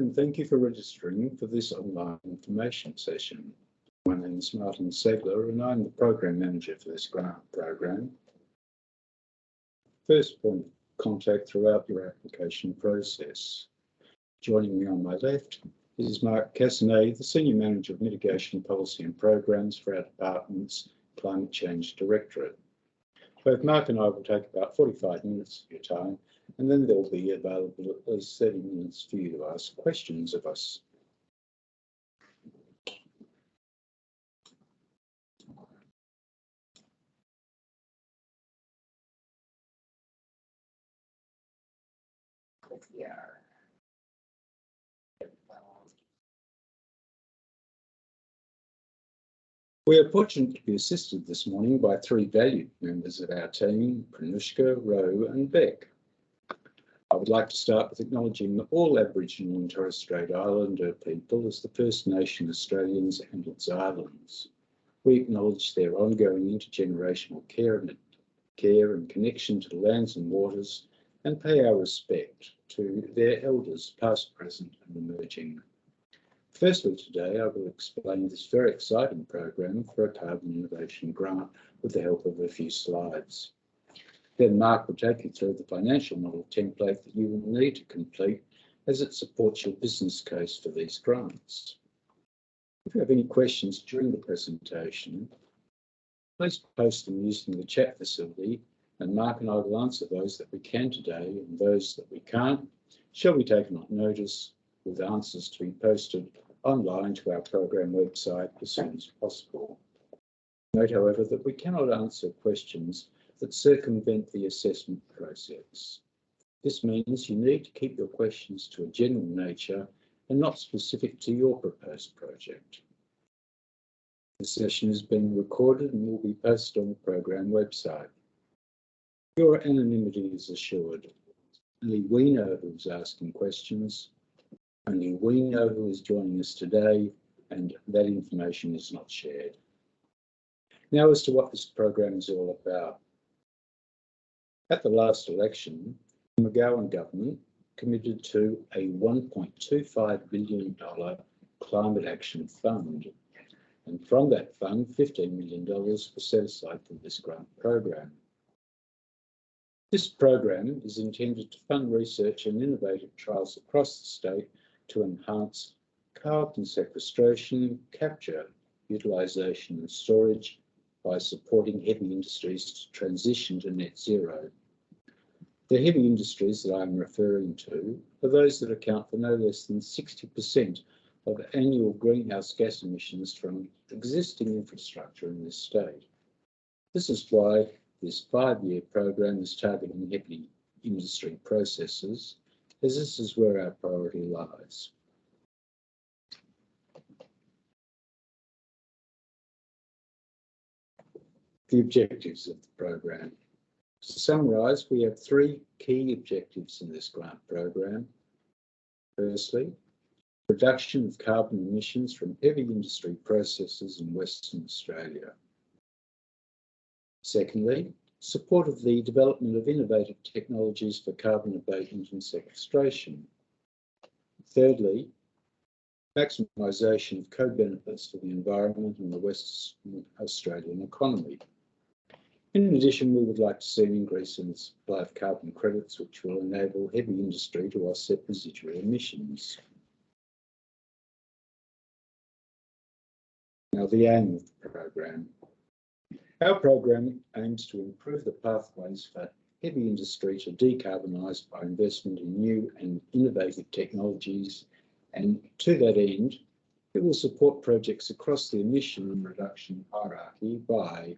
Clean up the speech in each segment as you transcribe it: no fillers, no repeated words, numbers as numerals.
and thank you for registering for this online information session. My name is Martin Segler and I'm the Program Manager for this grant program. First point of contact throughout your application process. Joining me on my left is Mark Cassinet, the Senior Manager of Mitigation Policy and Programs for our department's Climate Change Directorate. Both Mark and I will take about 45 minutes of your time, and then there'll be available at least 30 minutes for you to ask questions of us. We are fortunate to be assisted this morning by three valued members of our team, Pranushka, Ro and Beck. I would like to start with acknowledging all Aboriginal and Torres Strait Islander people as the First Nation Australians and its islands. We acknowledge their ongoing intergenerational care and connection to the lands and waters, and pay our respect to their elders, past, present and emerging. Firstly, today I will explain this very exciting program for a carbon innovation grant with the help of a few slides. Then Mark will take you through the financial model template that you will need to complete as it supports your business case for these grants. If you have any questions during the presentation, please post them using the chat facility, and Mark and I will answer those that we can today, and those that we can't shall be taken on notice with answers to be posted online to our program website as soon as possible. Note, however, that we cannot answer questions that circumvent the assessment process. This means you need to keep your questions to a general nature and not specific to your proposed project. The session is being recorded and will be posted on the program website. Your anonymity is assured. Only we know who's asking questions. Only we know who is joining us today, and that information is not shared. Now, as to what this program is all about. At the last election, the McGowan government committed to a $1.25 billion climate action fund, and from that fund, $15 million was set aside for this grant program. This program is intended to fund research and innovative trials across the state to enhance carbon sequestration, capture, utilisation and storage by supporting heavy industries to transition to net zero. The heavy industries that I'm referring to are those that account for no less than 60% of annual greenhouse gas emissions from existing infrastructure in this state. This is why this 5-year program is targeting heavy industry processes, as this is where our priority lies. The objectives of the program. To summarise, we have three key objectives in this grant program. Firstly, reduction of carbon emissions from heavy industry processes in Western Australia. Secondly, support of the development of innovative technologies for carbon abatement and sequestration. Thirdly, maximisation of co-benefits for the environment and the Western Australian economy. In addition, we would like to see an increase in the supply of carbon credits, which will enable heavy industry to offset residual emissions. Now, the aim of the program. Our program aims to improve the pathways for heavy industry to decarbonise by investment in new and innovative technologies, and to that end, it will support projects across the emission reduction hierarchy by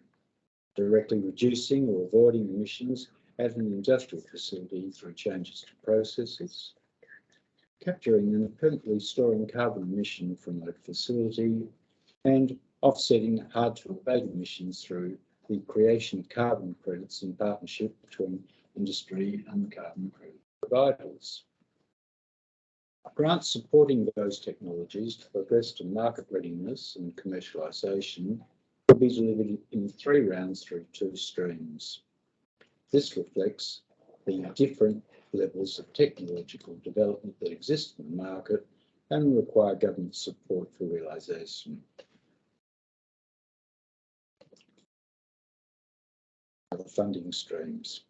directly reducing or avoiding emissions at an industrial facility through changes to processes, capturing and permanently storing carbon emission from a facility, and offsetting hard-to-abate emissions through the creation of carbon credits in partnership between industry and carbon credit providers. Grants supporting those technologies to progress to market readiness and commercialisation will be delivered in 3 rounds through 2 streams. This reflects the different levels of technological development that exist in the market and require government support for realisation. Other funding streams.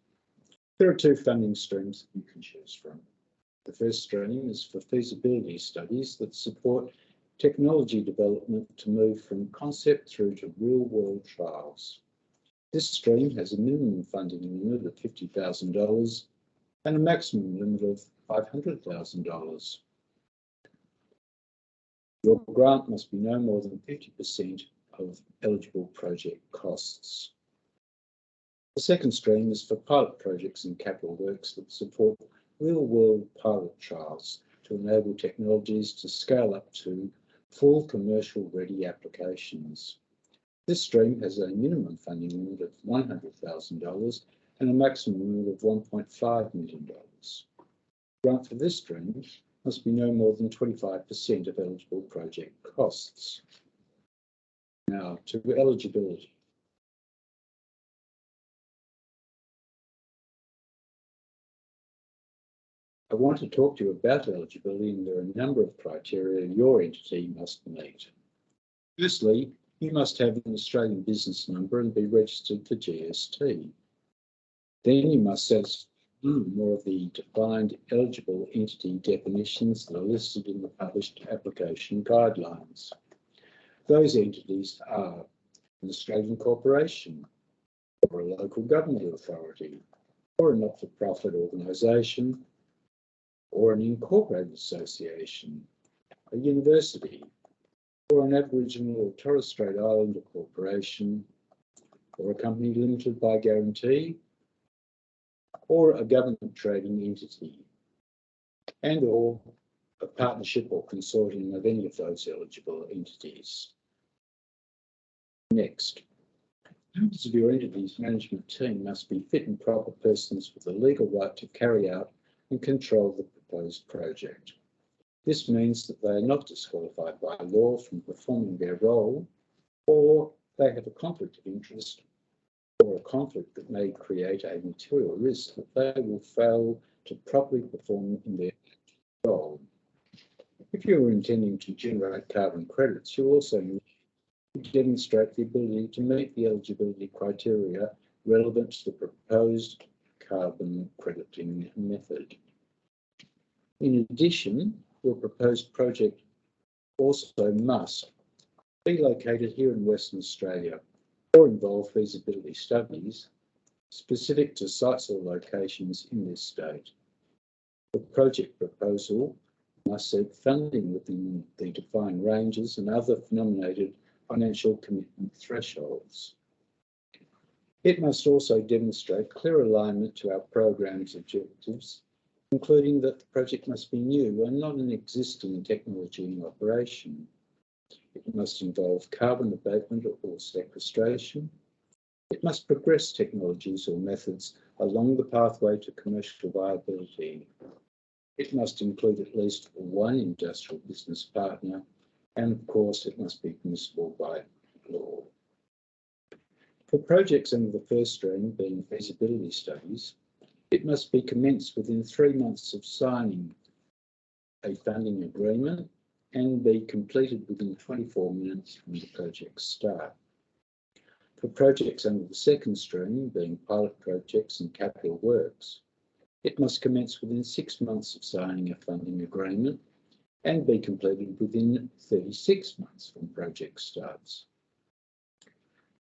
There are two funding streams that you can choose from. The first stream is for feasibility studies that support technology development to move from concept through to real-world trials. This stream has a minimum funding limit of $50,000 and a maximum limit of $500,000. Your grant must be no more than 50% of eligible project costs. The second stream is for pilot projects and capital works that support real-world pilot trials to enable technologies to scale up to full commercial-ready applications. This stream has a minimum funding limit of $100,000 and a maximum limit of $1.5 million. Grant for this stream must be no more than 25% of eligible project costs. Now to eligibility. I want to talk to you about eligibility, and there are a number of criteria your entity must meet. Firstly, you must have an Australian business number and be registered for GST. Then you must satisfy more of the defined eligible entity definitions that are listed in the published application guidelines. Those entities are an Australian corporation, or a local government authority, or a not-for-profit organisation, or an incorporated association, a university, or an Aboriginal or Torres Strait Islander corporation, or a company limited by guarantee, or a government trading entity, and or a partnership or consortium of any of those eligible entities. Next, members of your entity's management team must be fit and proper persons with the legal right to carry out and control the proposed project. This means that they are not disqualified by law from performing their role, or they have a conflict of interest or a conflict that may create a material risk that they will fail to properly perform in their role. If you are intending to generate carbon credits, you also need to demonstrate the ability to meet the eligibility criteria relevant to the proposed carbon crediting method. In addition, your proposed project also must be located here in Western Australia or involve feasibility studies specific to sites or locations in this state. The project proposal must seek funding within the defined ranges and other nominated financial commitment thresholds. It must also demonstrate clear alignment to our program's objectives, including that the project must be new and not an existing technology in operation. It must involve carbon abatement or sequestration. It must progress technologies or methods along the pathway to commercial viability. It must include at least one industrial business partner, and of course it must be permissible by law. For projects under the first stream, being feasibility studies, it must be commenced within 3 months of signing a funding agreement and be completed within 24 minutes from the project's start. For projects under the second stream, being pilot projects and capital works, it must commence within 6 months of signing a funding agreement and be completed within 36 months from project starts.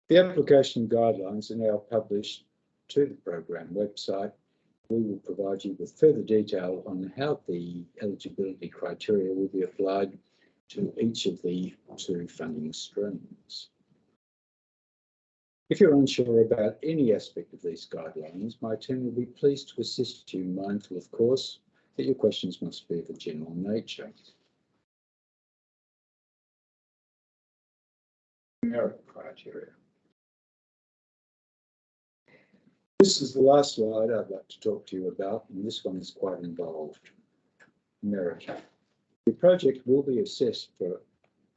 The application guidelines are now published to the program website. We will provide you with further detail on how the eligibility criteria will be applied to each of the two funding streams. If you're unsure about any aspect of these guidelines, my team will be pleased to assist you, mindful, of course, that your questions must be of a general nature. Merit criteria. This is the last slide I'd like to talk to you about, and this one is quite involved. Merit. The project will be assessed for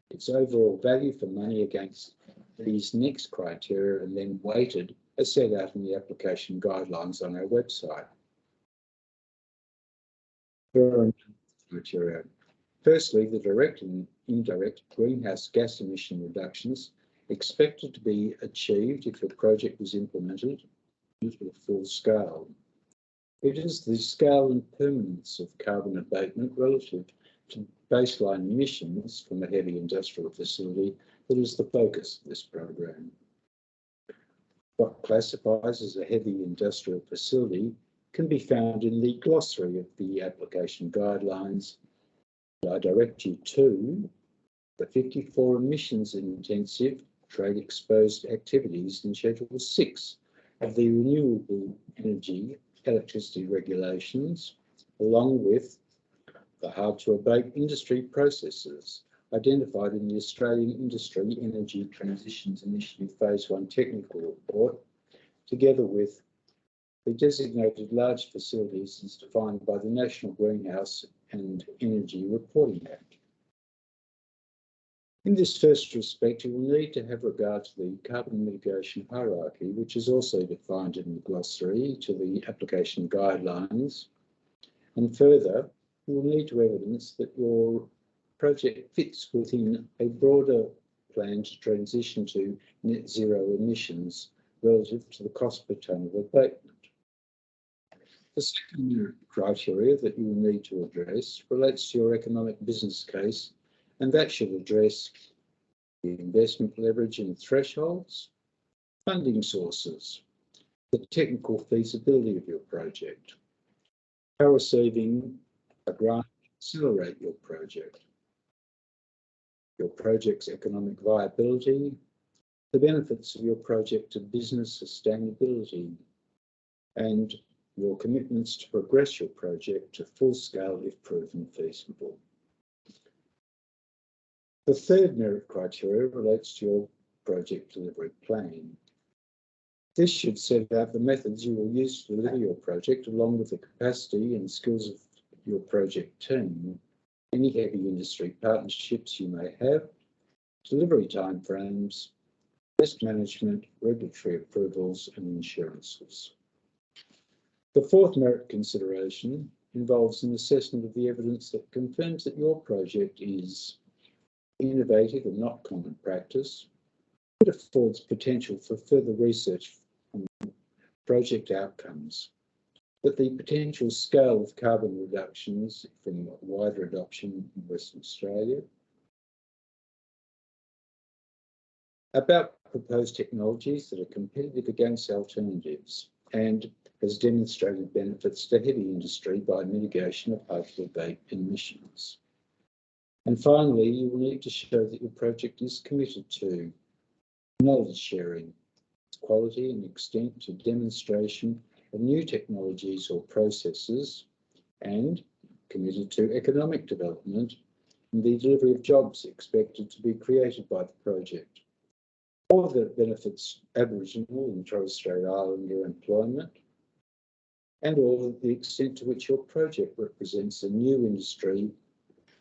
its overall value for money against these next criteria and then weighted as set out in the application guidelines on our website. There are criteria. Firstly, the direct and indirect greenhouse gas emission reductions expected to be achieved if your project was implemented at full scale. It is the scale and permanence of carbon abatement relative to baseline emissions from a heavy industrial facility that is the focus of this program. What classifies as a heavy industrial facility can be found in the glossary of the application guidelines. I direct you to the 54 emissions intensive trade exposed activities in Schedule 6 of the Renewable Energy Electricity Regulations, along with the hard to abate industry processes identified in the Australian Industry Energy Transitions Initiative Phase 1 Technical Report, together with the designated large facilities as defined by the National Greenhouse and Energy Reporting Act. In this first respect, you will need to have regard to the carbon mitigation hierarchy, which is also defined in the glossary to the application guidelines. And further, you will need to evidence that your project fits within a broader plan to transition to net zero emissions relative to the cost per tonne of abatement. The second criteria that you will need to address relates to your economic business case, and that should address the investment leverage and thresholds, funding sources, the technical feasibility of your project, how receiving a grant to accelerate your project's economic viability, the benefits of your project to business sustainability, and your commitments to progress your project to full scale if proven feasible. The third merit criteria relates to your project delivery plan. This should set out the methods you will use to deliver your project, along with the capacity and skills of your project team, any heavy industry partnerships you may have, delivery timeframes, risk management, regulatory approvals, and insurances. The fourth merit consideration involves an assessment of the evidence that confirms that your project is innovative and not common practice. It affords potential for further research on project outcomes, that the potential scale of carbon reductions from wider adoption in Western Australia, about proposed technologies that are competitive against alternatives, and has demonstrated benefits to heavy industry by mitigation of hard to abate emissions. And finally, you will need to show that your project is committed to knowledge sharing, quality and extent to demonstration of new technologies or processes, and committed to economic development and the delivery of jobs expected to be created by the project, or that benefits Aboriginal and Torres Strait Islander employment, and or the extent to which your project represents a new industry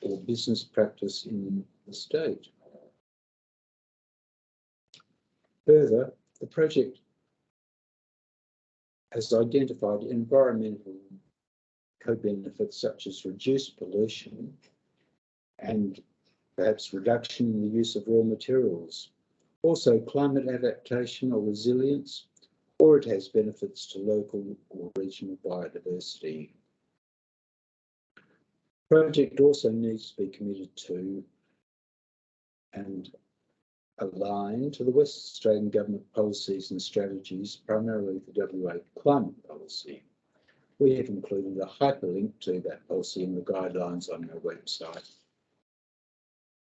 or business practice in the state. Further, the project has identified environmental co-benefits such as reduced pollution and perhaps reduction in the use of raw materials, also climate adaptation or resilience, or it has benefits to local or regional biodiversity. The project also needs to be committed to and aligned to the West Australian Government policies and strategies, primarily the WA climate policy. We have included a hyperlink to that policy in the guidelines on our website.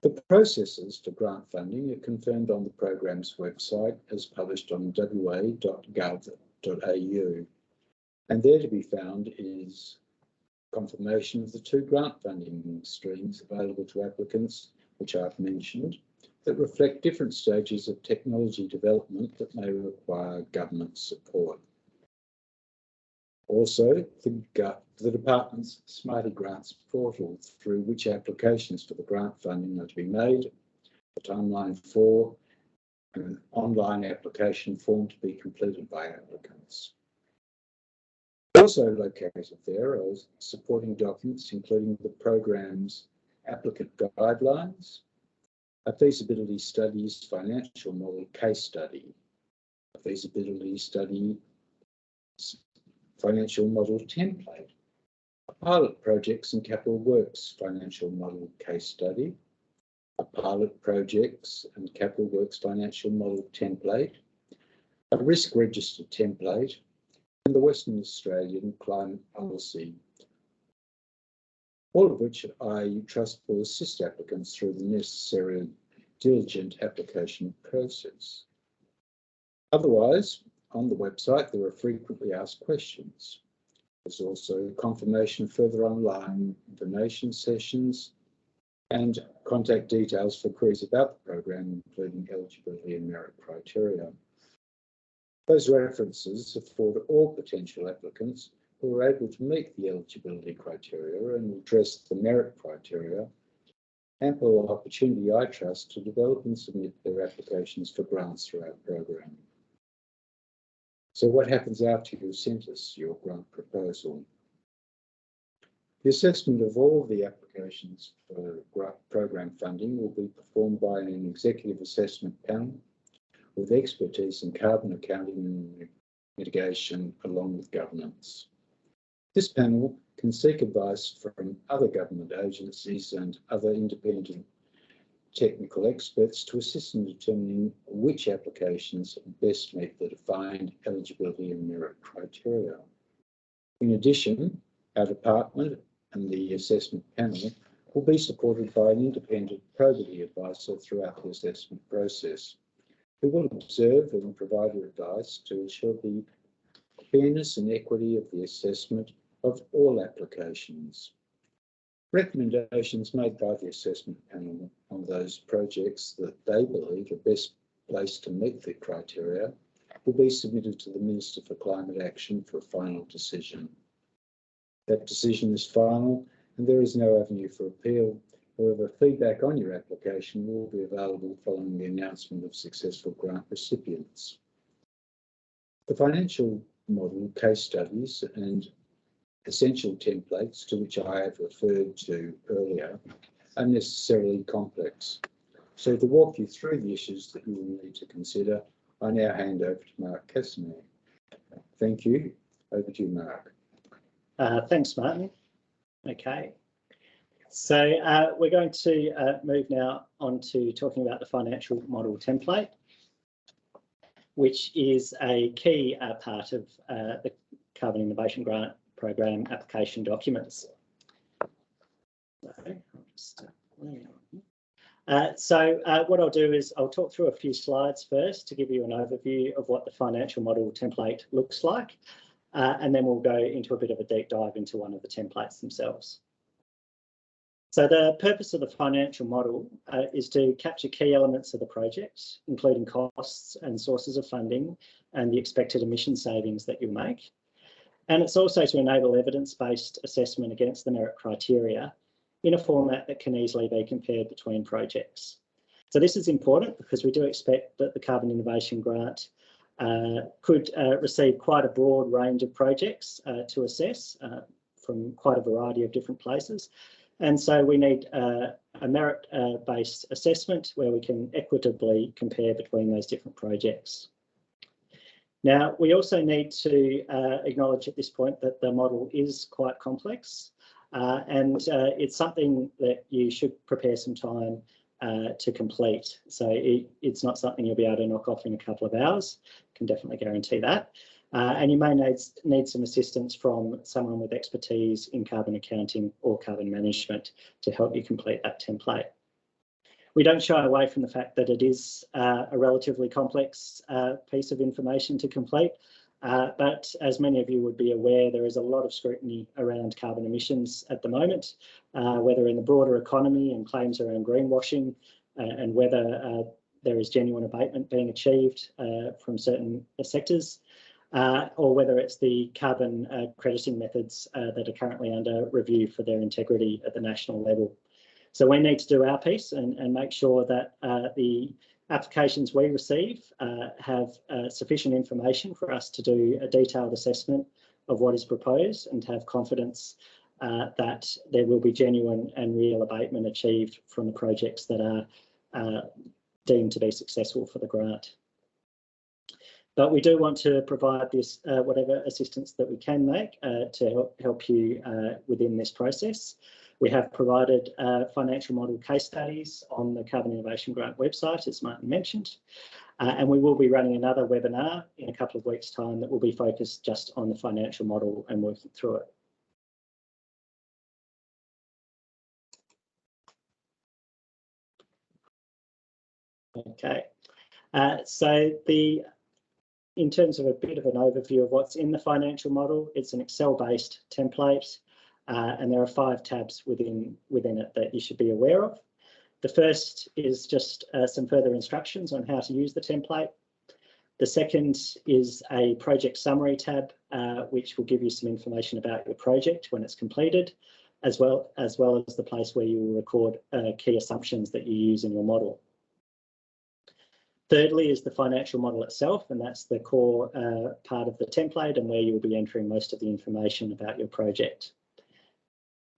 The processes for grant funding are confirmed on the program's website as published on wa.gov.au, and there to be found is confirmation of the 2 grant funding streams available to applicants, which I've mentioned, that reflect different stages of technology development that may require government support. Also, the Department's Smarty Grants portal, through which applications for the grant funding are to be made, the timeline for an online application form to be completed by applicants. Also located there are supporting documents, including the program's applicant guidelines, a feasibility studies financial model case study, a feasibility study financial model template, a pilot projects and capital works financial model case study, a pilot projects and capital works financial model template, a risk register template, and the Western Australian climate policy, all of which I trust will assist applicants through the necessary diligent application process. Otherwise, on the website, there are frequently asked questions. There's also confirmation of further online information sessions and contact details for queries about the program, including eligibility and merit criteria. Those references afford all potential applicants who are able to meet the eligibility criteria and address the merit criteria ample opportunity, I trust, to develop and submit their applications for grants through our program. So what happens after you've sent us your grant proposal? The assessment of all the applications for program funding will be performed by an executive assessment panel with expertise in carbon accounting and mitigation along with governance. This panel can seek advice from other government agencies and other independent technical experts to assist in determining which applications best meet the defined eligibility and merit criteria. In addition, our department and the assessment panel will be supported by an independent probity advisor throughout the assessment process, who will observe and provide advice to ensure the fairness and equity of the assessment of all applications. Recommendations made by the assessment panel on those projects that they believe are best placed to meet the criteria will be submitted to the Minister for Climate Action for a final decision. That decision is final and there is no avenue for appeal. However, feedback on your application will be available following the announcement of successful grant recipients. The financial model case studies and essential templates to which I have referred to earlier are necessarily complex. So to walk you through the issues that you will need to consider, I now hand over to Mark Casimir. Thank you. Over to you, Mark. Thanks, Martin. Okay. So we're going to move now on to talking about the financial model template, which is a key part of the Carbon Innovation Grant Program application documents. So what I'll do is I'll talk through a few slides first to give you an overview of what the financial model template looks like, and then we'll go into a bit of a deep dive into one of the templates themselves. So the purpose of the financial model is to capture key elements of the project, including costs and sources of funding and the expected emission savings that you'll make. And it's also to enable evidence-based assessment against the merit criteria in a format that can easily be compared between projects. So this is important because we do expect that the Carbon Innovation Grant could receive quite a broad range of projects to assess from quite a variety of different places. And so we need a merit-based assessment where we can equitably compare between those different projects. Now, we also need to acknowledge at this point that the model is quite complex and it's something that you should prepare some time to complete. So it's not something you'll be able to knock off in a couple of hours, can definitely guarantee that. And you may need some assistance from someone with expertise in carbon accounting or carbon management to help you complete that template. We don't shy away from the fact that it is a relatively complex piece of information to complete, but as many of you would be aware, there is a lot of scrutiny around carbon emissions at the moment, whether in the broader economy and claims around greenwashing, and whether there is genuine abatement being achieved from certain sectors, or whether it's the carbon crediting methods that are currently under review for their integrity at the national level. So we need to do our piece and make sure that the applications we receive have sufficient information for us to do a detailed assessment of what is proposed and to have confidence that there will be genuine and real abatement achieved from the projects that are deemed to be successful for the grant. But we do want to provide this whatever assistance that we can make to help you within this process. We have provided financial model case studies on the Carbon Innovation Grant website, as Martin mentioned, and we will be running another webinar in a couple of weeks' time that will be focused just on the financial model and working through it. Okay, so in terms of a bit of an overview of what's in the financial model, it's an Excel-based template, and there are 5 tabs within it that you should be aware of. The first is just some further instructions on how to use the template. The second is a project summary tab, which will give you some information about your project when it's completed, as well as the place where you will record key assumptions that you use in your model. Thirdly is the financial model itself, and that's the core part of the template and where you'll be entering most of the information about your project.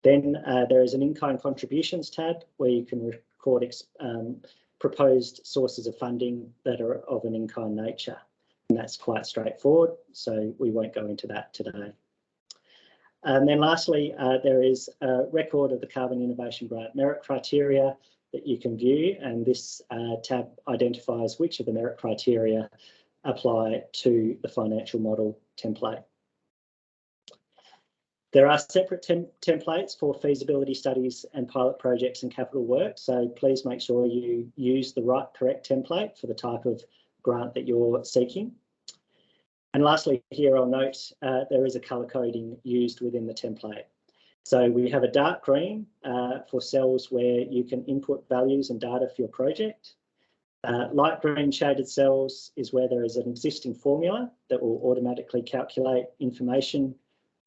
Then there is an in-kind contributions tab where you can record proposed sources of funding that are of an in-kind nature, and that's quite straightforward, so we won't go into that today. And then lastly, there is a record of the Carbon Innovation Grant merit criteria that you can view, and this tab identifies which of the merit criteria apply to the financial model template. There are separate templates for feasibility studies and pilot projects and capital work, so please make sure you use the correct template for the type of grant that you're seeking. And lastly, here I'll note there is a colour coding used within the template. So we have a dark green for cells where you can input values and data for your project. Light green shaded cells is where there is an existing formula that will automatically calculate information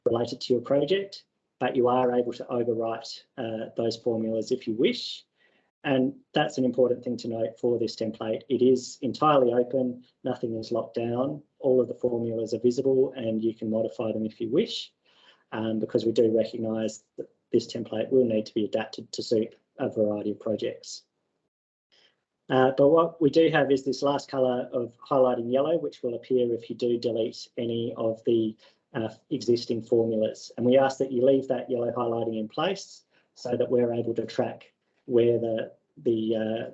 related to your project, but you are able to overwrite those formulas if you wish. And that's an important thing to note for this template. It is entirely open, nothing is locked down. All of the formulas are visible and you can modify them if you wish. Because we do recognise that this template will need to be adapted to suit a variety of projects. But what we do have is this last colour of highlighting yellow, which will appear if you do delete any of the existing formulas. And we ask that you leave that yellow highlighting in place so that we're able to track where the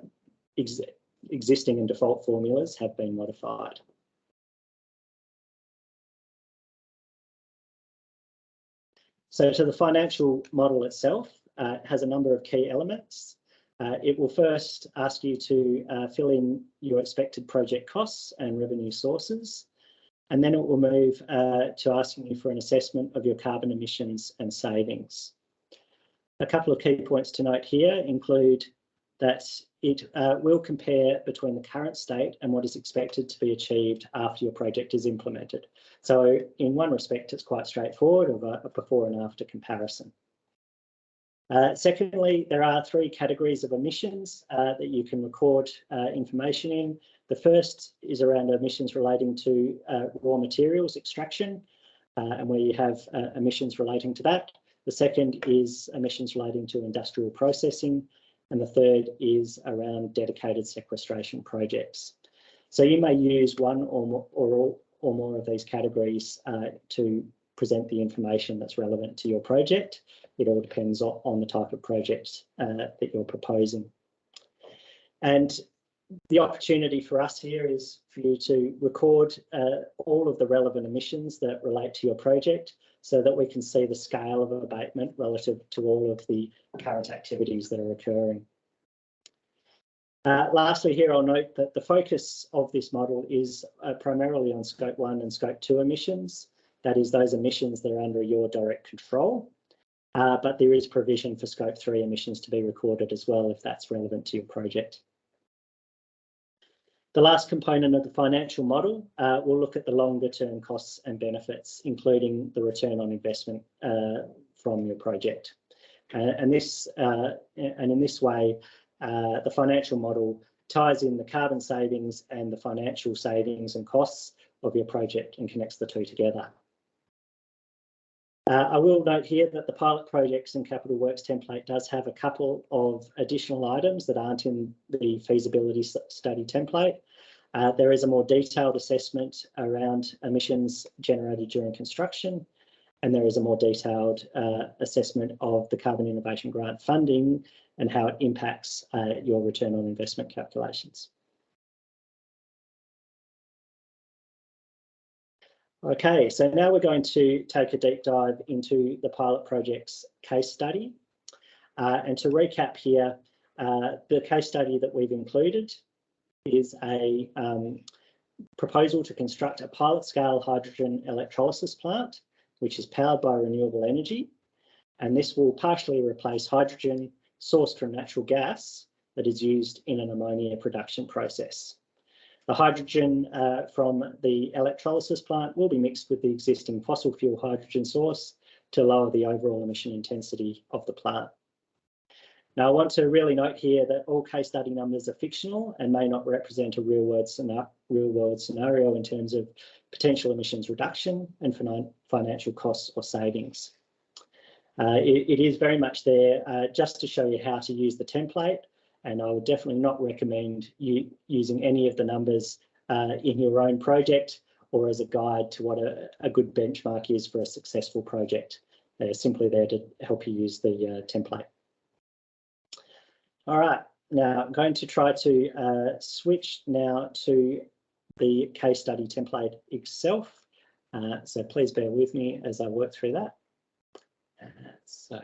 existing and default formulas have been modified. So to the financial model itself, has a number of key elements. It will first ask you to fill in your expected project costs and revenue sources, and then it will move to asking you for an assessment of your carbon emissions and savings. A couple of key points to note here include that it will compare between the current state and what is expected to be achieved after your project is implemented. So in one respect, it's quite straightforward of a before and after comparison. Secondly, there are 3 categories of emissions that you can record information in. The first is around emissions relating to raw materials extraction and where you have emissions relating to that. The second is emissions relating to industrial processing. And the third is around dedicated sequestration projects. So you may use one or more of these categories to present the information that's relevant to your project. It all depends on the type of project that you're proposing. And the opportunity for us here is for you to record all of the relevant emissions that relate to your project so that we can see the scale of abatement relative to all of the current activities that are occurring. Lastly, here I'll note that the focus of this model is primarily on Scope 1 and Scope 2 emissions. That is those emissions that are under your direct control. But there is provision for Scope 3 emissions to be recorded as well if that's relevant to your project. The last component of the financial model will look at the longer term costs and benefits, including the return on investment from your project. And in this way, the financial model ties in the carbon savings and the financial savings and costs of your project and connects the two together. I will note here that the pilot projects and capital works template does have a couple of additional items that aren't in the feasibility study template. There is a more detailed assessment around emissions generated during construction, and there is a more detailed assessment of the Carbon Innovation Grant funding and how it impacts your return on investment calculations. Okay, so now we're going to take a deep dive into the pilot project's case study. And to recap here, the case study that we've included is a proposal to construct a pilot scale hydrogen electrolysis plant, which is powered by renewable energy. And this will partially replace hydrogen sourced from natural gas that is used in an ammonia production process. The hydrogen from the electrolysis plant will be mixed with the existing fossil fuel hydrogen source to lower the overall emission intensity of the plant. Now, I want to really note here that all case study numbers are fictional and may not represent a real-world scenario in terms of potential emissions reduction and financial costs or savings. It is very much there just to show you how to use the template, and I would definitely not recommend you using any of the numbers in your own project or as a guide to what a good benchmark is for a successful project. They're simply there to help you use the template. All right, now I'm going to try to switch now to the case study template itself. So please bear with me as I work through that. So.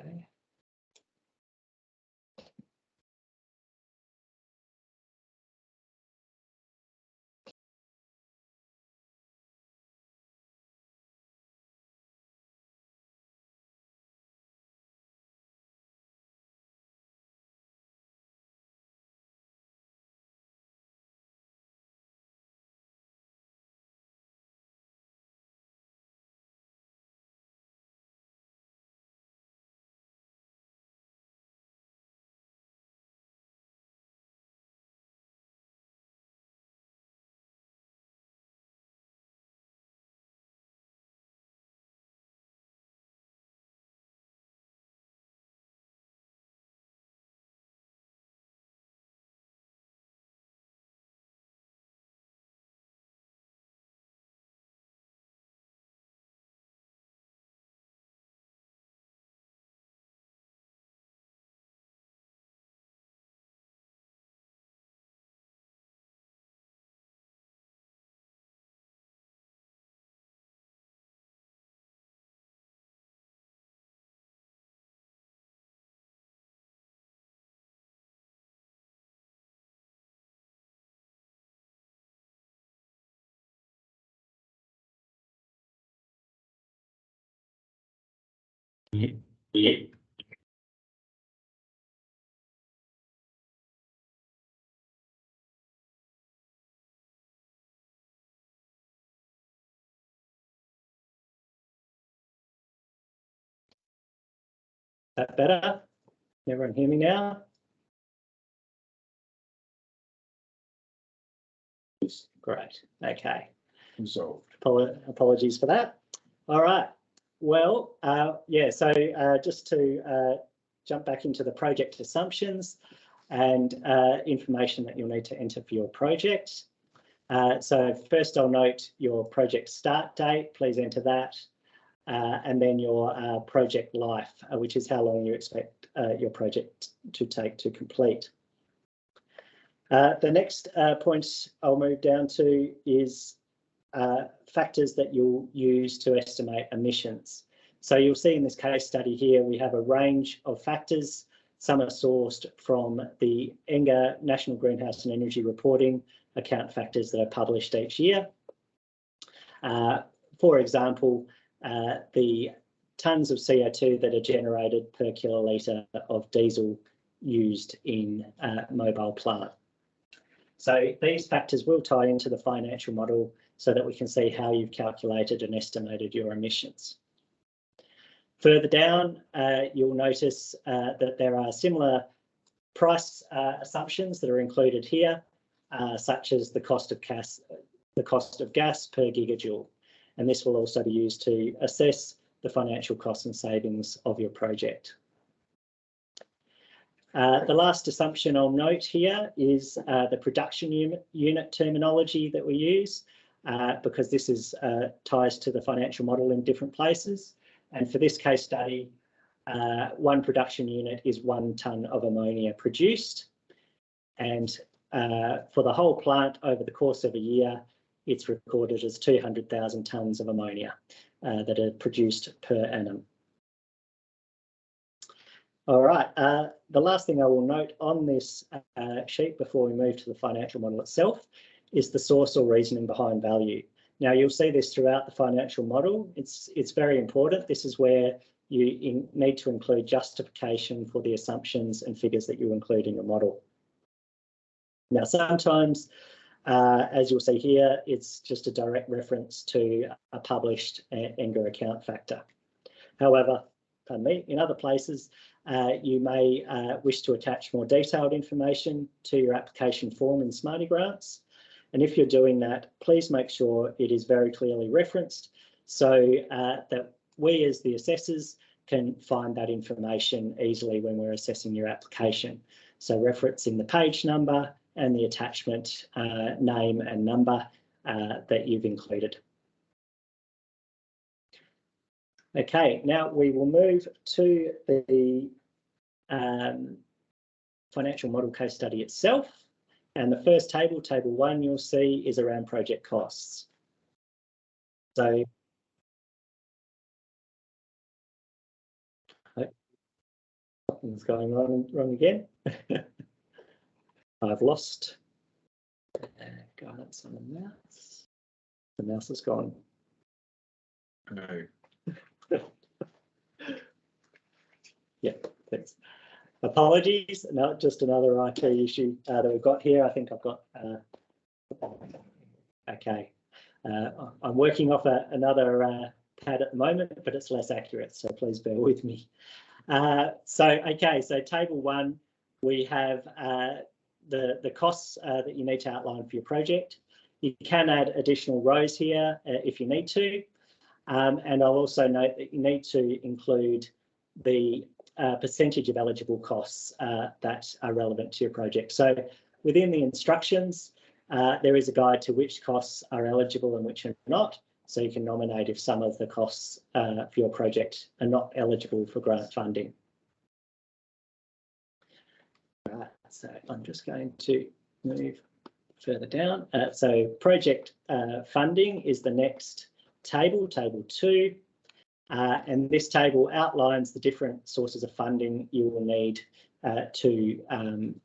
Yeah. That better? Can everyone hear me now? Yes. Great. Okay. Resolved. Apologies for that. All right. Well, yeah, so just to jump back into the project assumptions and information that you'll need to enter for your project. So first I'll note your project start date, please enter that, and then your project life, which is how long you expect your project to take to complete. The next point I'll move down to is factors that you'll use to estimate emissions. So you'll see in this case study here, we have a range of factors. Some are sourced from the NGA National Greenhouse and Energy Reporting account factors that are published each year. For example, the tonnes of CO2 that are generated per kilolitre of diesel used in a mobile plant. So these factors will tie into the financial model so that we can see how you've calculated and estimated your emissions. Further down, you'll notice that there are similar price assumptions that are included here, such as the cost of gas per gigajoule. And this will also be used to assess the financial costs and savings of your project. The last assumption I'll note here is the production unit terminology that we use, because this is ties to the financial model in different places. And for this case study, 1 production unit is 1 tonne of ammonia produced. And for the whole plant over the course of a year, it's recorded as 200,000 tonnes of ammonia that are produced per annum. All right, the last thing I will note on this sheet before we move to the financial model itself is the source or reasoning behind value. Now, you'll see this throughout the financial model. It's very important. This is where you need to include justification for the assumptions and figures that you include in your model. Now, sometimes, as you'll see here, it's just a direct reference to a published ENGA account factor. However, pardon me, in other places, you may wish to attach more detailed information to your application form in Smarty Grants. And if you're doing that, please make sure it is very clearly referenced so that we as the assessors can find that information easily when we're assessing your application. So referencing the page number and the attachment name and number that you've included. Okay, now we will move to the financial model case study itself. And the first table, table 1, you'll see is around project costs. So something's going wrong again. I've lost guidance on the mouse. The mouse is gone. No. Yeah, thanks. Apologies, no, just another IT issue that we've got here. I think I've got, okay. I'm working off another pad at the moment, but it's less accurate, so please bear with me. Okay, so table 1, we have the costs that you need to outline for your project. You can add additional rows here if you need to. And I'll also note that you need to include the percentage of eligible costs that are relevant to your project. So within the instructions, there is a guide to which costs are eligible and which are not. So you can nominate if some of the costs for your project are not eligible for grant funding. Right, so I'm just going to move further down. So project funding is the next table, table 2. And this table outlines the different sources of funding you will need to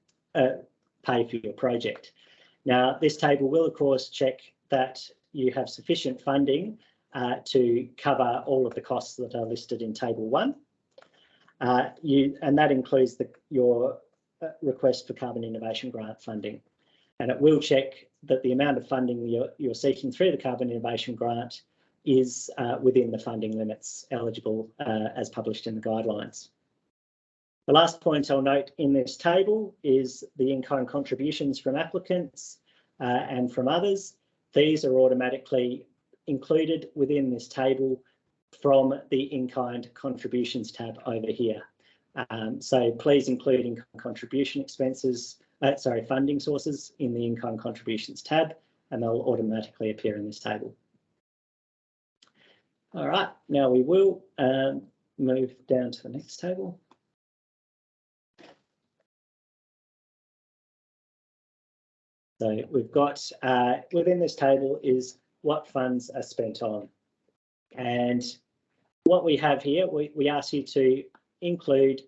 pay for your project. Now, this table will, of course, check that you have sufficient funding to cover all of the costs that are listed in table 1. And that includes your request for Carbon Innovation Grant funding. And it will check that the amount of funding you're seeking through the Carbon Innovation Grant is within the funding limits eligible as published in the guidelines. The last point I'll note in this table is the in-kind contributions from applicants and from others. These are automatically included within this table from the in-kind contributions tab over here. So please include in-kind contribution expenses, funding sources in the in-kind contributions tab, and they'll automatically appear in this table. All right, now we will move down to the next table. So we've got within this table is what funds are spent on. And what we have here, we ask you to include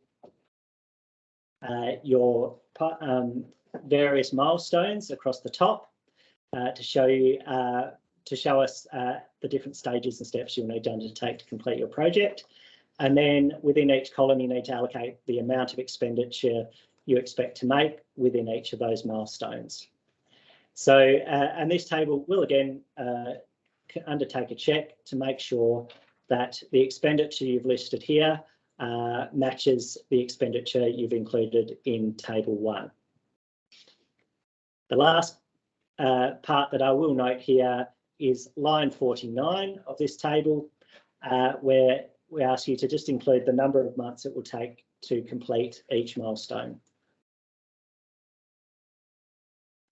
your various milestones across the top to show us the different stages and steps you'll need to undertake to complete your project. And then within each column, you need to allocate the amount of expenditure you expect to make within each of those milestones. So, and this table will again undertake a check to make sure that the expenditure you've listed here matches the expenditure you've included in table 1. The last part that I will note here is line 49 of this table, where we ask you to just include the number of months it will take to complete each milestone.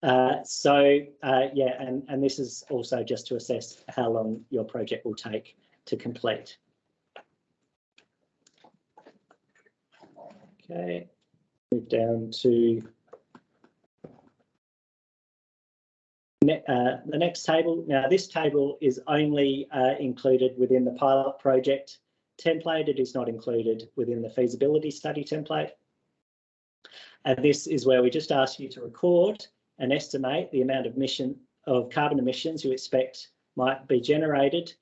Yeah, and this is also just to assess how long your project will take to complete. Okay, move down to the next table. Now, this table is only included within the pilot project template. It is not included within the feasibility study template. And this is where we just ask you to record and estimate the amount of carbon emissions you expect might be generated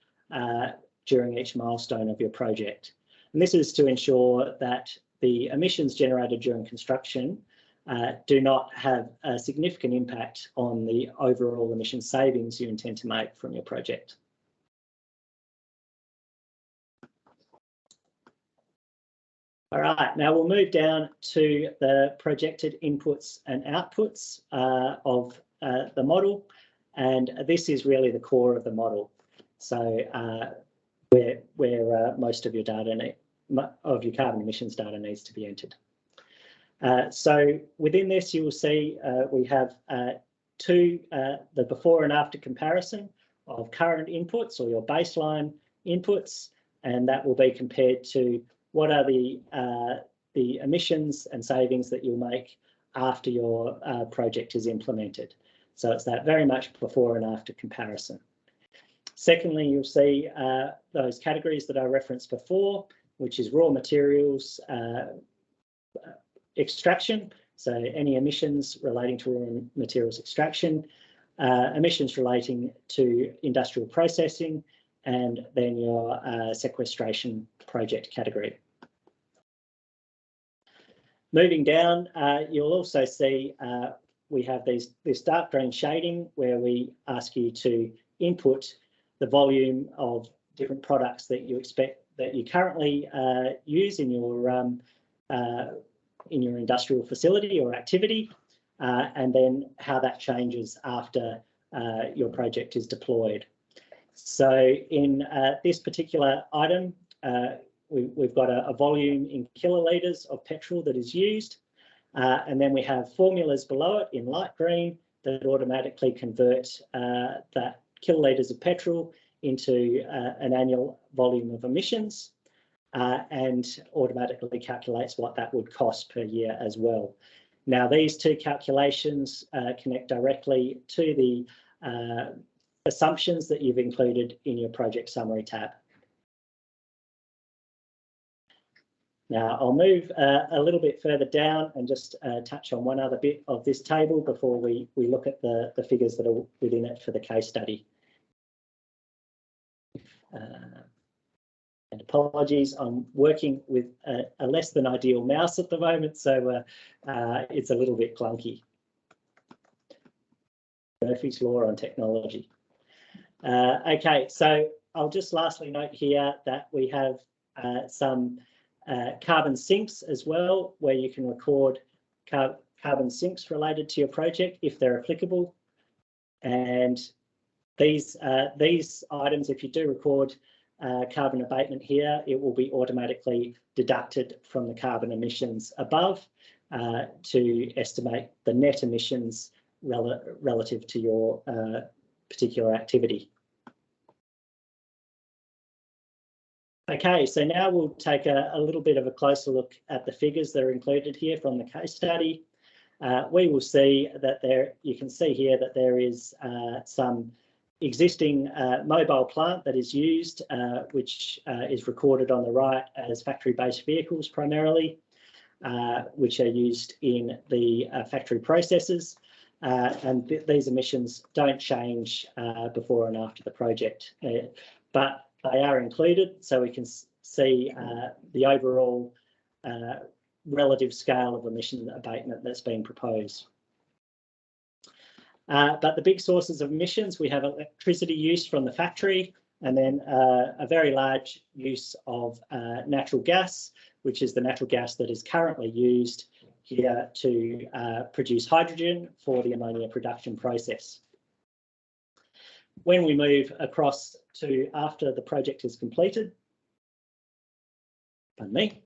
during each milestone of your project. And this is to ensure that the emissions generated during construction do not have a significant impact on the overall emission savings you intend to make from your project. All right, now we'll move down to the projected inputs and outputs of the model, and this is really the core of the model. So where most of your data your carbon emissions data needs to be entered. So within this, you will see we have the before and after comparison of current inputs or your baseline inputs, and that will be compared to what are the emissions and savings that you'll make after your project is implemented. So it's that very much before and after comparison. Secondly, you'll see those categories that I referenced before, which is raw materials, extraction, so any emissions relating to raw materials extraction, emissions relating to industrial processing, and then your sequestration project category. Moving down, you'll also see we have this dark green shading where we ask you to input the volume of different products that you expect that you currently use in your industrial facility or activity, and then how that changes after your project is deployed. So in this particular item, we've got a volume in kilolitres of petrol that is used, and then we have formulas below it in light green that automatically convert that kilolitres of petrol into an annual volume of emissions, and automatically calculates what that would cost per year as well. Now, these two calculations connect directly to the assumptions that you've included in your project summary tab. Now, I'll move a little bit further down and just touch on one other bit of this table before we look at the figures that are within it for the case study. And apologies, I'm working with a less than ideal mouse at the moment, so it's a little bit clunky. Murphy's Law on technology. Okay, so I'll just lastly note here that we have some carbon sinks as well, where you can record carbon sinks related to your project if they're applicable. And these items, if you do record carbon abatement here, it will be automatically deducted from the carbon emissions above to estimate the net emissions relative to your particular activity. Okay, so now we'll take a little bit of a closer look at the figures that are included here from the case study. We will see that you can see here that there is some existing mobile plant that is used, which is recorded on the right as factory-based vehicles primarily, which are used in the factory processes. And these emissions don't change before and after the project, but they are included, so we can see the overall relative scale of emission abatement that's being proposed. But the big sources of emissions, we have electricity use from the factory, and then a very large use of natural gas, which is the natural gas that is currently used here to produce hydrogen for the ammonia production process. When we move across to after the project is completed, pardon me,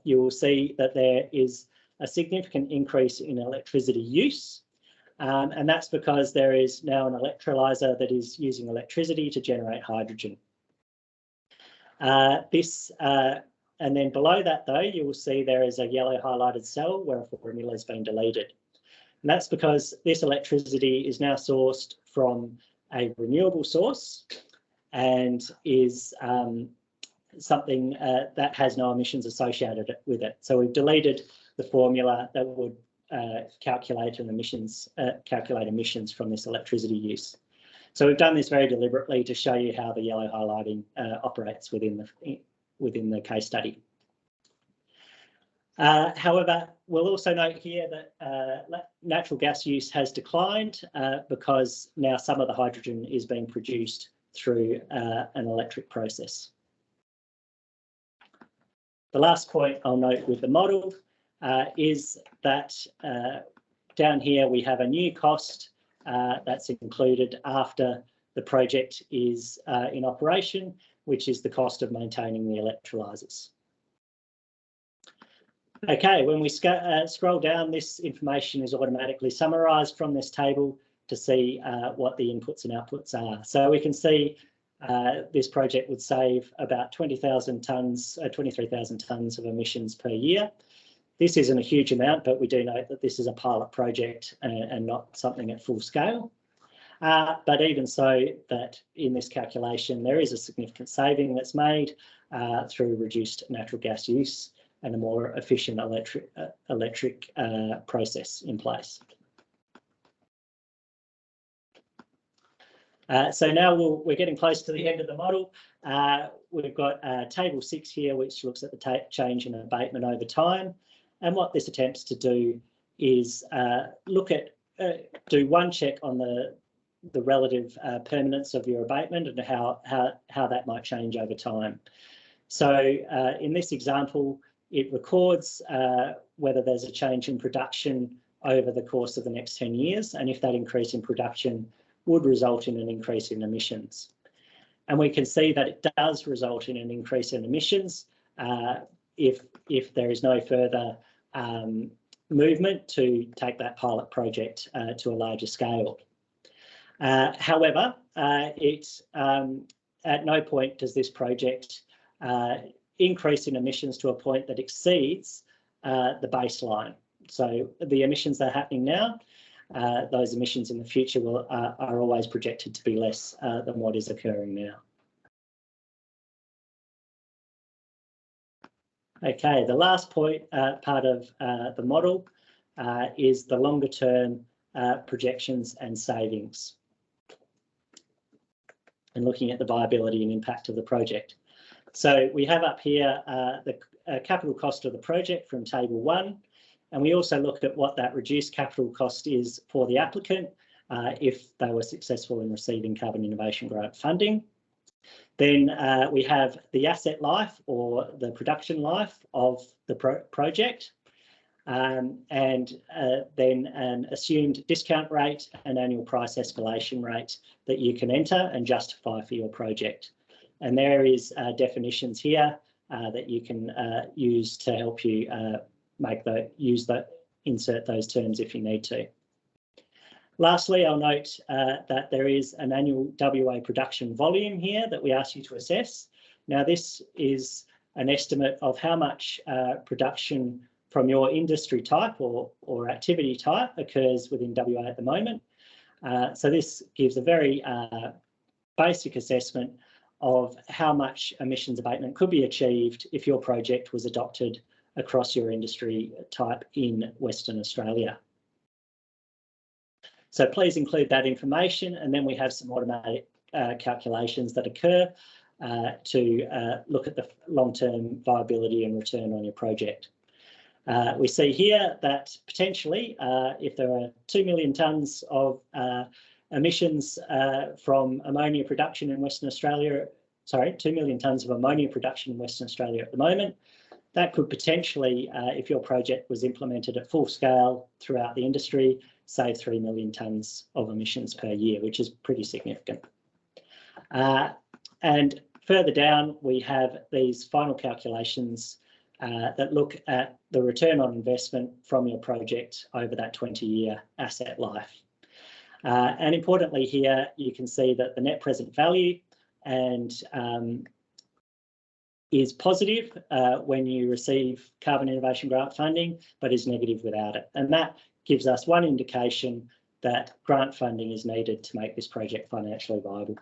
you will see that there is a significant increase in electricity use. And that's because there is now an electrolyser that is using electricity to generate hydrogen. And then below that, though, you will see there is a yellow highlighted cell where a formula has been deleted. And that's because this electricity is now sourced from a renewable source and is something that has no emissions associated with it. So we've deleted the formula that would calculate emissions from this electricity use. So we've done this very deliberately to show you how the yellow highlighting operates within the case study. However, we'll also note here that natural gas use has declined because now some of the hydrogen is being produced through an electric process. The last point I'll note with the model is that down here we have a new cost that's included after the project is in operation, which is the cost of maintaining the electrolysers. Okay, when we scroll down, this information is automatically summarised from this table to see what the inputs and outputs are. So we can see this project would save about 20,000 tonnes, 23,000 tonnes of emissions per year. This isn't a huge amount, but we do note that this is a pilot project and not something at full scale. But even so, that in this calculation, there is a significant saving that's made through reduced natural gas use and a more efficient electric process in place. So now we're getting close to the end of the model. We've got table 6 here, which looks at the change in abatement over time. And what this attempts to do is do one check on the relative permanence of your abatement and how that might change over time. So in this example, it records whether there's a change in production over the course of the next 10 years, and if that increase in production would result in an increase in emissions. And we can see that it does result in an increase in emissions if there is no further movement to take that pilot project to a larger scale. However, at no point does this project increase in emissions to a point that exceeds the baseline. So the emissions that are happening now, those emissions in the future are always projected to be less than what is occurring now. Okay, the last point, part of the model is the longer term projections and savings, and looking at the viability and impact of the project. So we have up here the capital cost of the project from table 1, and we also look at what that reduced capital cost is for the applicant if they were successful in receiving Carbon Innovation Grant funding. Then we have the asset life or the production life of the project, and then an assumed discount rate and annual price escalation rate that you can enter and justify for your project. And there is definitions here that you can use to help you insert those terms if you need to. Lastly, I'll note that there is an annual WA production volume here that we ask you to assess. Now, this is an estimate of how much production from your industry type or activity type occurs within WA at the moment. So this gives a very basic assessment of how much emissions abatement could be achieved if your project was adopted across your industry type in Western Australia. So please include that information, and then we have some automatic calculations that occur to look at the long-term viability and return on your project. We see here that potentially if there are 2 million tonnes of emissions from ammonia production in Western Australia, 2 million tonnes of ammonia production in Western Australia at the moment, that could potentially, if your project was implemented at full scale throughout the industry, save 3 million tonnes of emissions per year, which is pretty significant. And Further down, we have these final calculations that look at the return on investment from your project over that 20-year asset life. And importantly here, you can see that the net present value and is positive when you receive Carbon Innovation Grant funding, but is negative without it. And that gives us one indication that grant funding is needed to make this project financially viable.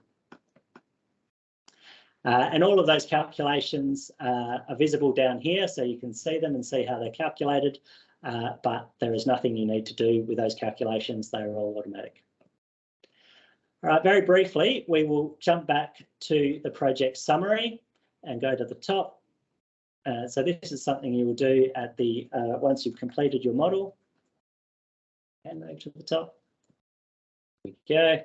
And all of those calculations are visible down here, so you can see them and see how they're calculated, but there is nothing you need to do with those calculations. They are all automatic. All right, very briefly, we will jump back to the project summary and go to the top. So this is something you will do at the once you've completed your model. And move to the top. There we go.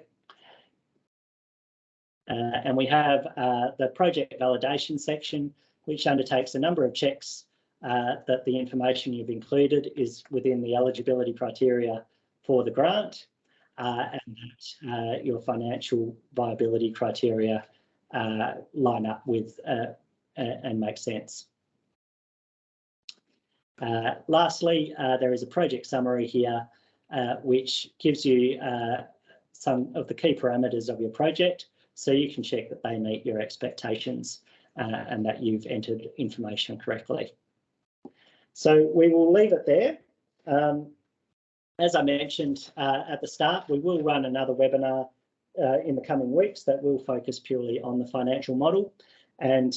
And we have the project validation section, which undertakes a number of checks that the information you've included is within the eligibility criteria for the grant, and that your financial viability criteria line up with and make sense. Lastly, there is a project summary here, which gives you some of the key parameters of your project, so you can check that they meet your expectations and that you've entered information correctly. So we will leave it there. As I mentioned at the start, we will run another webinar in the coming weeks that will focus purely on the financial model. And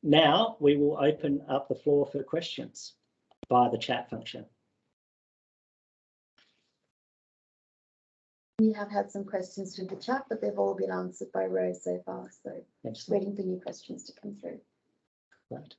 now we will open up the floor for questions via the chat function. We have had some questions through the chat, but they've all been answered by Rose so far. So just waiting for new questions to come through. Right.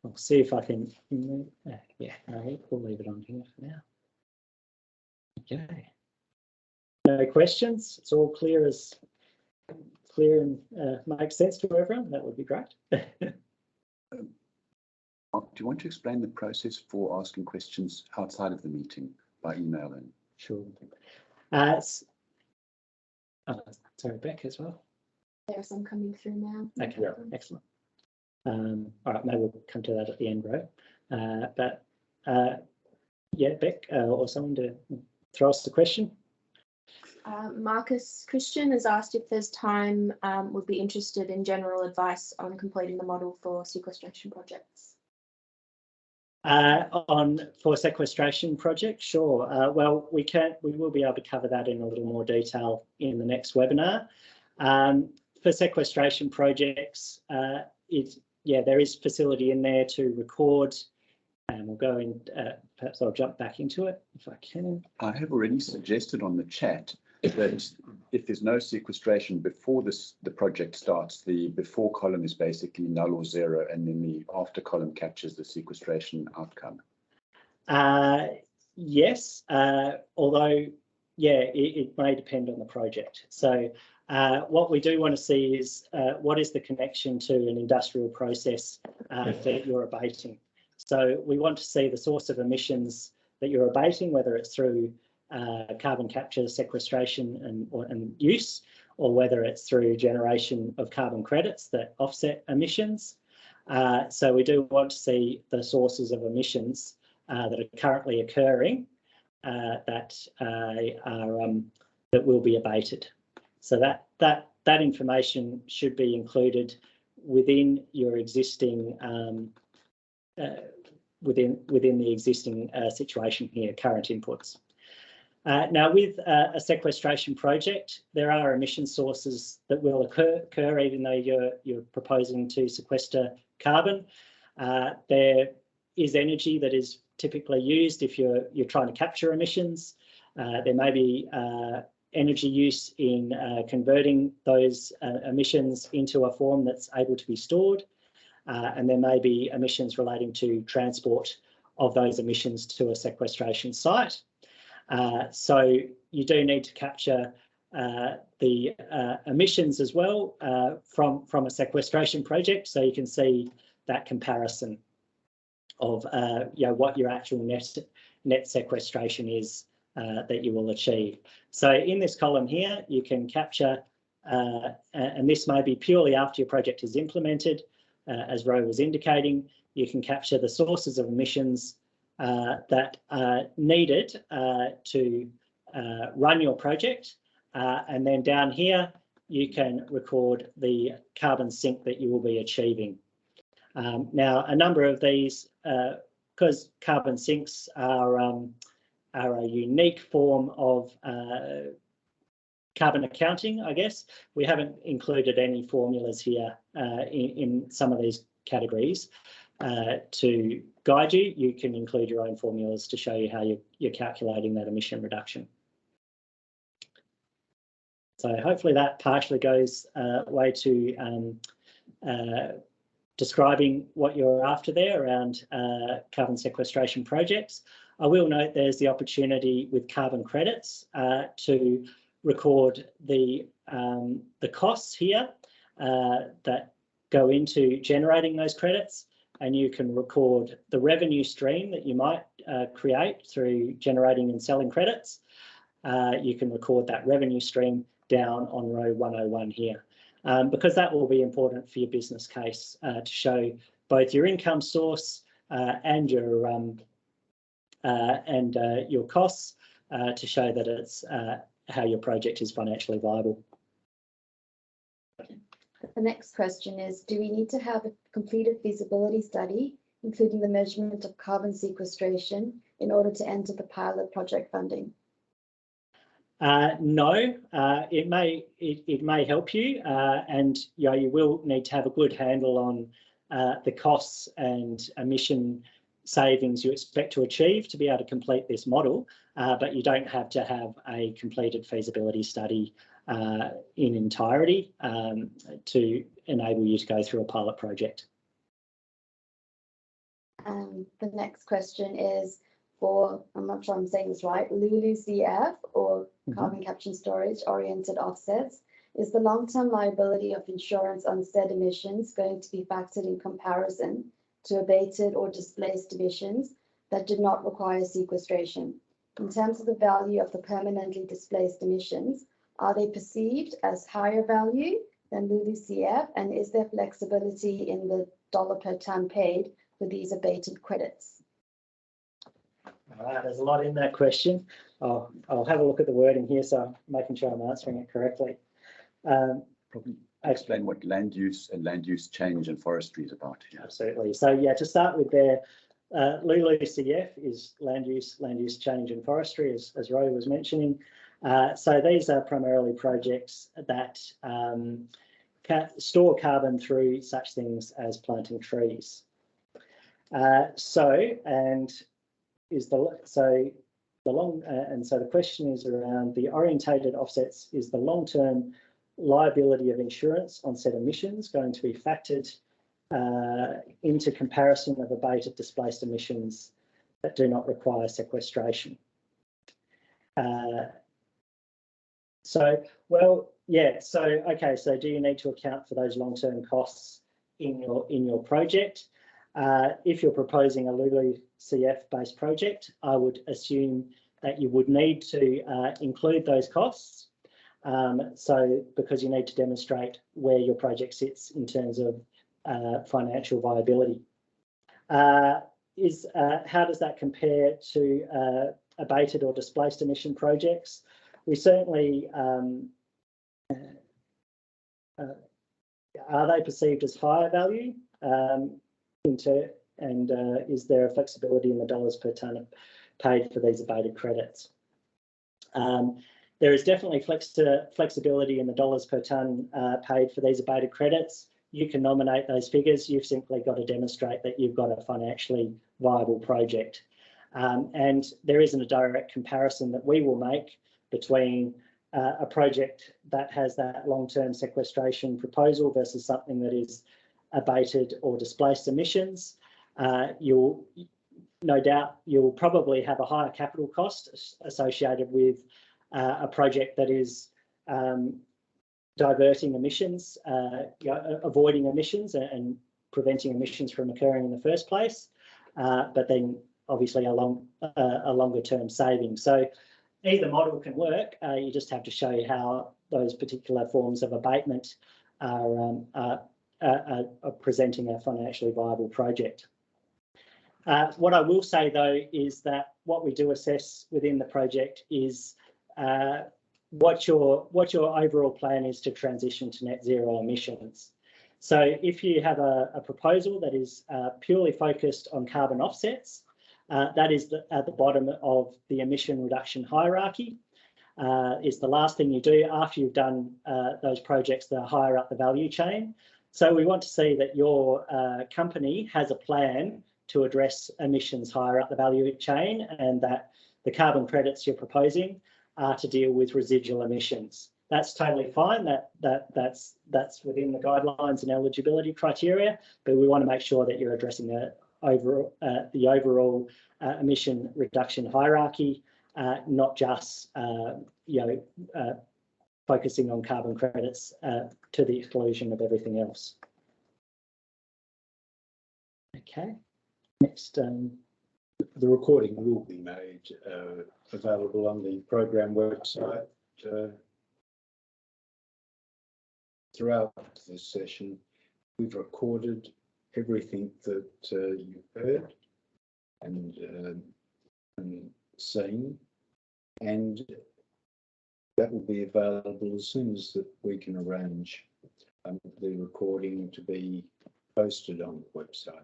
I'll see if I can. Yeah, we'll leave it on here for now. Okay. No questions. It's all clear and makes sense to everyone. That would be great. Do you want to explain the process for asking questions outside of the meeting by email? And Sure. Sorry, Beck as well. There are some coming through now. Okay, yeah. Excellent. All right, maybe we'll come to that at the end, Ro. Yeah, Beck or someone to throw us the question. Marcus Christian has asked if there's time, would be interested in general advice on completing the model for sequestration projects. For sequestration projects, sure. Well, we will be able to cover that in a little more detail in the next webinar. For sequestration projects, there is facility in there to record, and we'll go in. Perhaps I'll jump back into it if I can. I have already suggested on the chat that if there's no sequestration before the project starts, the before column is basically null or zero, and then the after column captures the sequestration outcome. Yes, although, yeah, it may depend on the project. So what we do want to see is what is the connection to an industrial process that you're abating. So we want to see the source of emissions that you're abating, whether it's through carbon capture, sequestration and use, or whether it's through generation of carbon credits that offset emissions. So we do want to see the sources of emissions that are currently occurring that will be abated. So that information should be included within your existing within the existing situation here, current inputs. Now, with a sequestration project, there are emission sources that will occur even though you're proposing to sequester carbon. There is energy that is typically used if you're trying to capture emissions. There may be energy use in converting those emissions into a form that's able to be stored. And there may be emissions relating to transport of those emissions to a sequestration site. So you do need to capture the emissions as well from a sequestration project, so you can see that comparison of what your actual net sequestration is that you will achieve. So in this column here, you can capture, and this may be purely after your project is implemented, as Ro was indicating, you can capture the sources of emissions that are needed to run your project. And then down here, you can record the carbon sink that you will be achieving. Now, a number of these, because carbon sinks are a unique form of carbon accounting, I guess, we haven't included any formulas here in some of these categories to guide you. You can include your own formulas to show you how you're calculating that emission reduction. So hopefully that partially goes way to describing what you're after there around carbon sequestration projects. I will note there's the opportunity with carbon credits to record the costs here that go into generating those credits, and you can record the revenue stream that you might create through generating and selling credits. You can record that revenue stream down on row 101 here, because that will be important for your business case to show both your income source and your costs to show that it's how your project is financially viable. The next question is, do we need to have a completed feasibility study, including the measurement of carbon sequestration, in order to enter the pilot project funding? No, it may help you, and you will need to have a good handle on the costs and emission savings you expect to achieve to be able to complete this model, but you don't have to have a completed feasibility study in entirety to enable you to go through a pilot project. The next question is for, I'm not sure I'm saying this right, LULUCF, or carbon capture and storage oriented offsets. Is the long-term liability of insurance on said emissions going to be factored in comparison to abated or displaced emissions that did not require sequestration? In terms of the value of the permanently displaced emissions, are they perceived as higher value than LULUCF, and is there flexibility in the dollar per tonne paid for these abated credits? All right, there's a lot in that question. I'll have a look at the wording here, so I'm making sure I'm answering it correctly. Probably explain what land use and land use change and forestry is about here. Absolutely. So yeah, to start with there, LULUCF is land use change and forestry, as Ro was mentioning. So these are primarily projects that store carbon through such things as planting trees. So the question is around the orientated offsets. Is the long-term liability of insurance on said emissions going to be factored into comparison of abated displaced emissions that do not require sequestration? So do you need to account for those long-term costs in your project? If you're proposing a LULUCF-based project, I would assume that you would need to include those costs. Because you need to demonstrate where your project sits in terms of financial viability. How does that compare to abated or displaced emission projects? We certainly, are they perceived as higher value? Is there a flexibility in the dollars per tonne paid for these abated credits? There is definitely flexibility in the dollars per tonne paid for these abated credits. You can nominate those figures. You've simply got to demonstrate that you've got a financially viable project. And there isn't a direct comparison that we will make between a project that has that long-term sequestration proposal versus something that is abated or displaced emissions. No doubt you'll probably have a higher capital cost associated with a project that is diverting emissions, avoiding emissions and preventing emissions from occurring in the first place, but then obviously a longer term saving. So either model can work. You just have to show how those particular forms of abatement are presenting a financially viable project. What I will say though is that what we do assess within the project is what your overall plan is to transition to net zero emissions. So if you have a proposal that is purely focused on carbon offsets, that is at the bottom of the emission reduction hierarchy. Is the last thing you do after you've done those projects that are higher up the value chain. So we want to see that your company has a plan to address emissions higher up the value chain, and that the carbon credits you're proposing are to deal with residual emissions. That's totally fine. That's within the guidelines and eligibility criteria, but we want to make sure that you're addressing the overall emission reduction hierarchy, not just focusing on carbon credits to the exclusion of everything else. Okay, next. The recording will be made available on the program website throughout this session. We've recorded everything that you've heard and seen, and that will be available as soon as that we can arrange the recording to be posted on the website.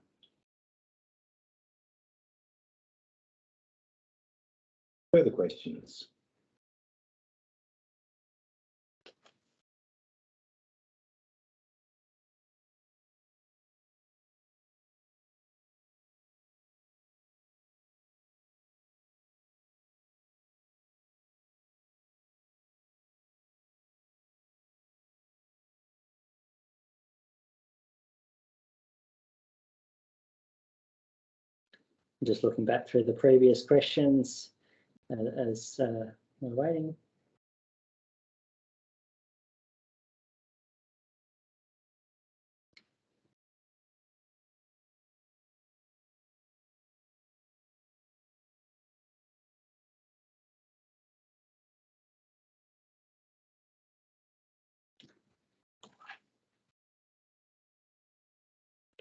Further questions? Just looking back through the previous questions as we're waiting.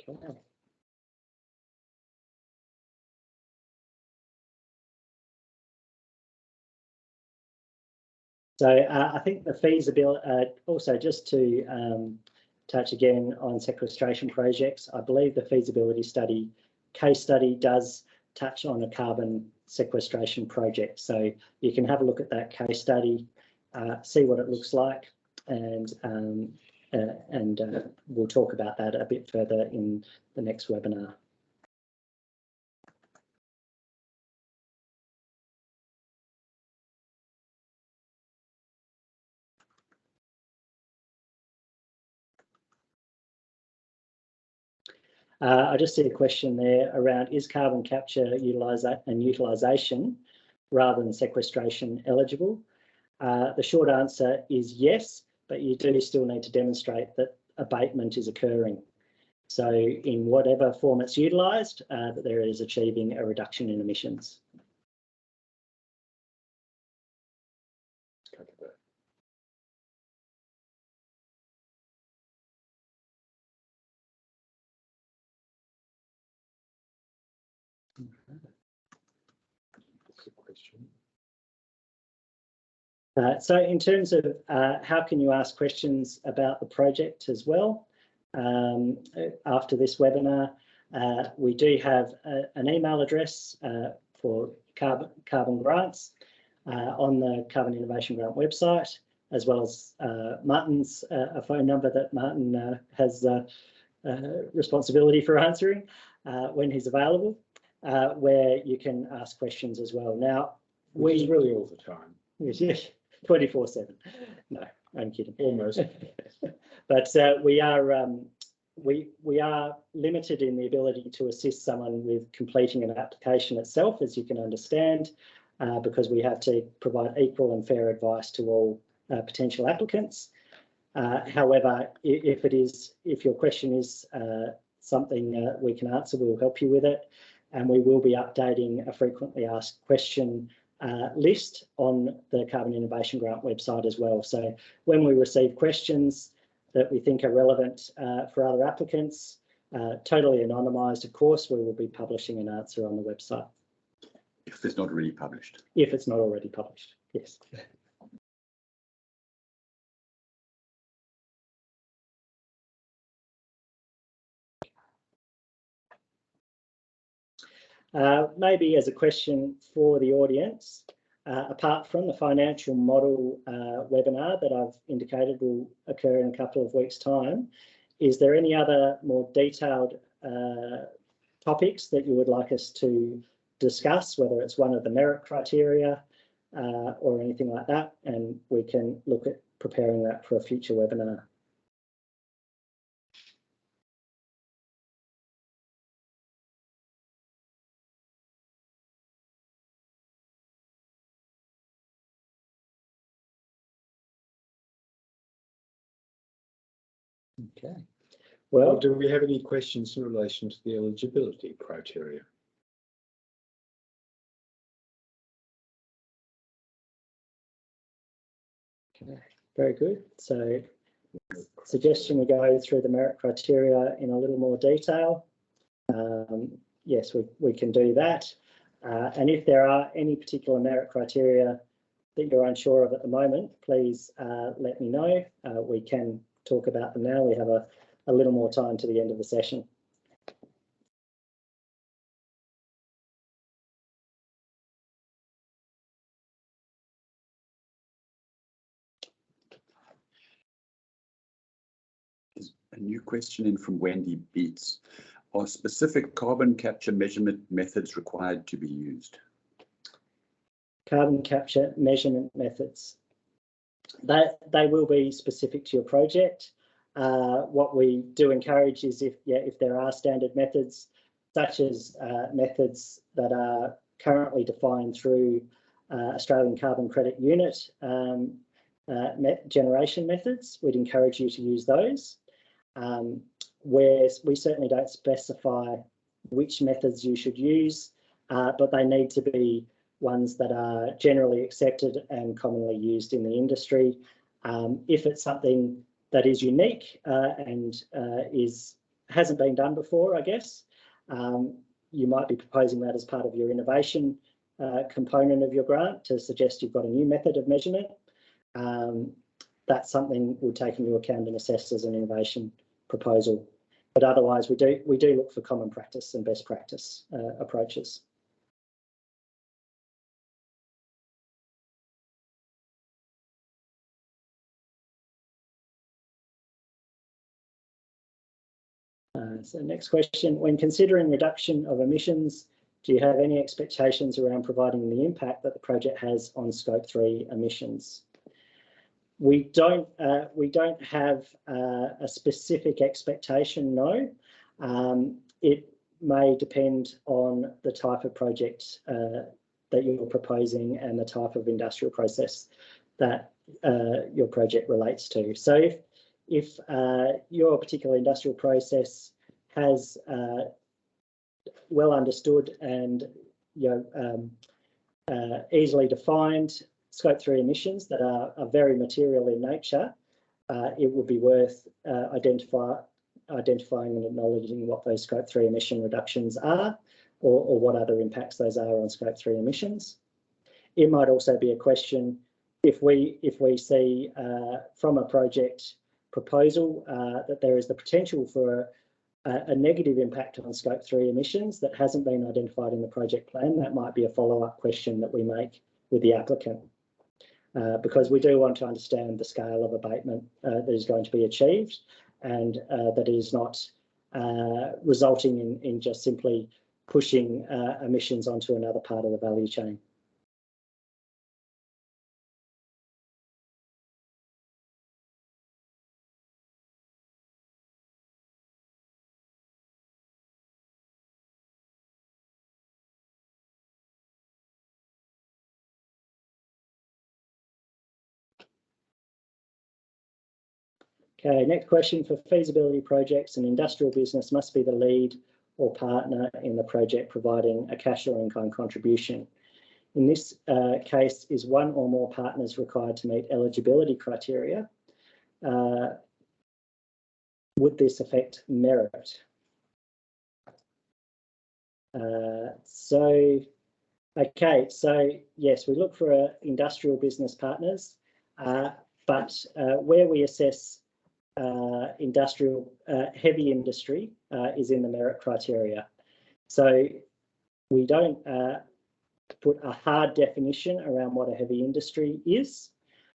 Okay. So I think the feasibility, also just to touch again on sequestration projects, I believe the feasibility study, case study does touch on a carbon sequestration project. So you can have a look at that case study, see what it looks like, and we'll talk about that a bit further in the next webinar. I just see a question there around, is carbon capture and utilisation rather than sequestration eligible? The short answer is yes, but you do still need to demonstrate that abatement is occurring. So in whatever form it's utilised, that there is achieving a reduction in emissions. So in terms of how can you ask questions about the project as well, after this webinar, we do have an email address for carbon grants on the Carbon Innovation Grant website, as well as Martin's a phone number that Martin has responsibility for answering when he's available, where you can ask questions as well. Now, which is really all the time. Yes, 24/7. No, I'm kidding. Almost. But we are limited in the ability to assist someone with completing an application itself, as you can understand, because we have to provide equal and fair advice to all potential applicants. However, if your question is something we can answer, we'll help you with it, and we will be updating a frequently asked question list on the Carbon Innovation Grant website as well. So when we receive questions that we think are relevant for other applicants, totally anonymised, of course, we will be publishing an answer on the website. If it's not already published. If it's not already published, yes. Maybe as a question for the audience, apart from the financial model webinar that I've indicated will occur in a couple of weeks' time, is there any other more detailed topics that you would like us to discuss, whether it's one of the merit criteria or anything like that, and we can look at preparing that for a future webinar. Okay. Well, Well, do we have any questions in relation to the eligibility criteria? okay, very good. So, suggestion we go through the merit criteria in a little more detail. Yes, we can do that. And if there are any particular merit criteria that you're unsure of at the moment, please let me know. We can talk about them now. We have a little more time to the end of the session. A new question in from Wendy Beats. Are specific carbon capture measurement methods required to be used? Carbon capture measurement methods. They will be specific to your project. What we do encourage is if there are standard methods, such as methods that are currently defined through Australian Carbon Credit Unit generation methods, we'd encourage you to use those. Where we certainly don't specify which methods you should use, but they need to be ones that are generally accepted and commonly used in the industry. If it's something that is unique and hasn't been done before, I guess, you might be proposing that as part of your innovation component of your grant to suggest you've got a new method of measurement. That's something we'll take into account and assess as an innovation proposal. But otherwise, we do look for common practice and best practice approaches. So next question, when considering reduction of emissions, do you have any expectations around providing the impact that the project has on Scope 3 emissions? We don't have a specific expectation, no. It may depend on the type of project that you're proposing and the type of industrial process that your project relates to. So if your particular industrial process has well understood and easily defined Scope 3 emissions that are very material in nature, it would be worth identifying and acknowledging what those Scope 3 emission reductions are, or what other impacts those are on Scope 3 emissions. It might also be a question if we see from a project proposal that there is the potential for a negative impact on Scope 3 emissions that hasn't been identified in the project plan. That might be a follow-up question that we make with the applicant, because we do want to understand the scale of abatement that is going to be achieved, and that is not resulting in just simply pushing emissions onto another part of the value chain. Okay, next question. For feasibility projects, an industrial business must be the lead or partner in the project, providing a cash or in-kind contribution. In this case, is one or more partners required to meet eligibility criteria? Would this affect merit? Okay, so yes, we look for industrial business partners, but where we assess industrial heavy industry is in the merit criteria. So we don't put a hard definition around what a heavy industry is.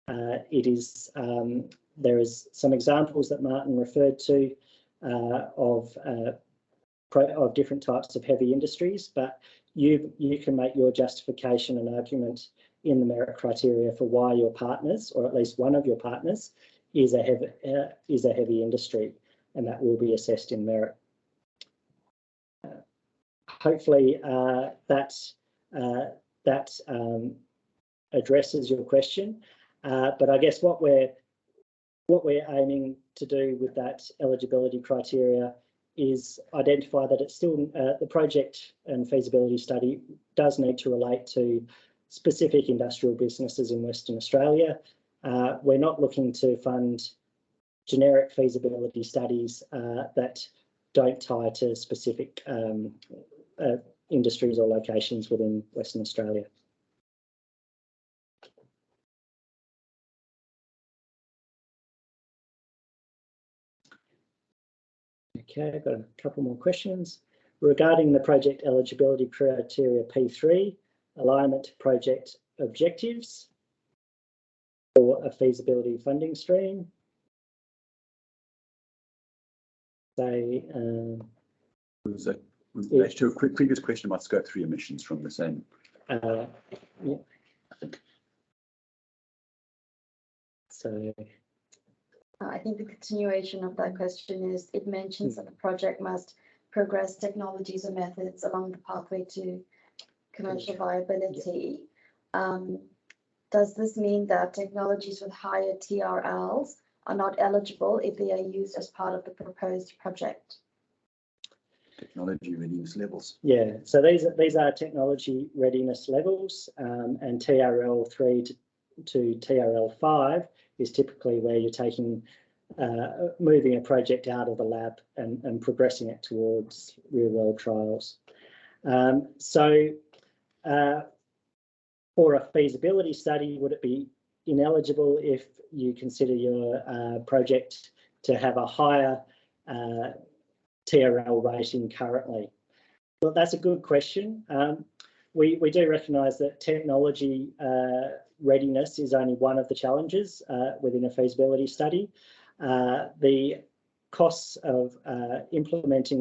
It is there is some examples that Martin referred to of different types of heavy industries, but you can make your justification and argument in the merit criteria for why your partners, or at least one of your partners, is a heavy industry, and that will be assessed in merit. Hopefully that addresses your question, but I guess what we're aiming to do with that eligibility criteria is identify that it's still the project and feasibility study does need to relate to specific industrial businesses in Western Australia. We're not looking to fund generic feasibility studies that don't tie to specific industries or locations within Western Australia. Okay, I've got a couple more questions. Regarding the project eligibility criteria P3, alignment to project objectives or a feasibility funding stream. They was that to a quick previous question about scope 3 emissions from the same? Yeah. I think. So. I think the continuation of that question is it mentions that the project must progress technologies or methods along the pathway to commercial viability. Does this mean that technologies with higher TRLs are not eligible if they are used as part of the proposed project? Technology readiness levels. Yeah, so these are technology readiness levels, and TRL 3 to TRL 5 is typically where you're taking moving a project out of the lab and progressing it towards real world trials. For a feasibility study, would it be ineligible if you consider your project to have a higher TRL rating currently? Well, that's a good question. We do recognise that technology readiness is only one of the challenges within a feasibility study. The costs of implementing that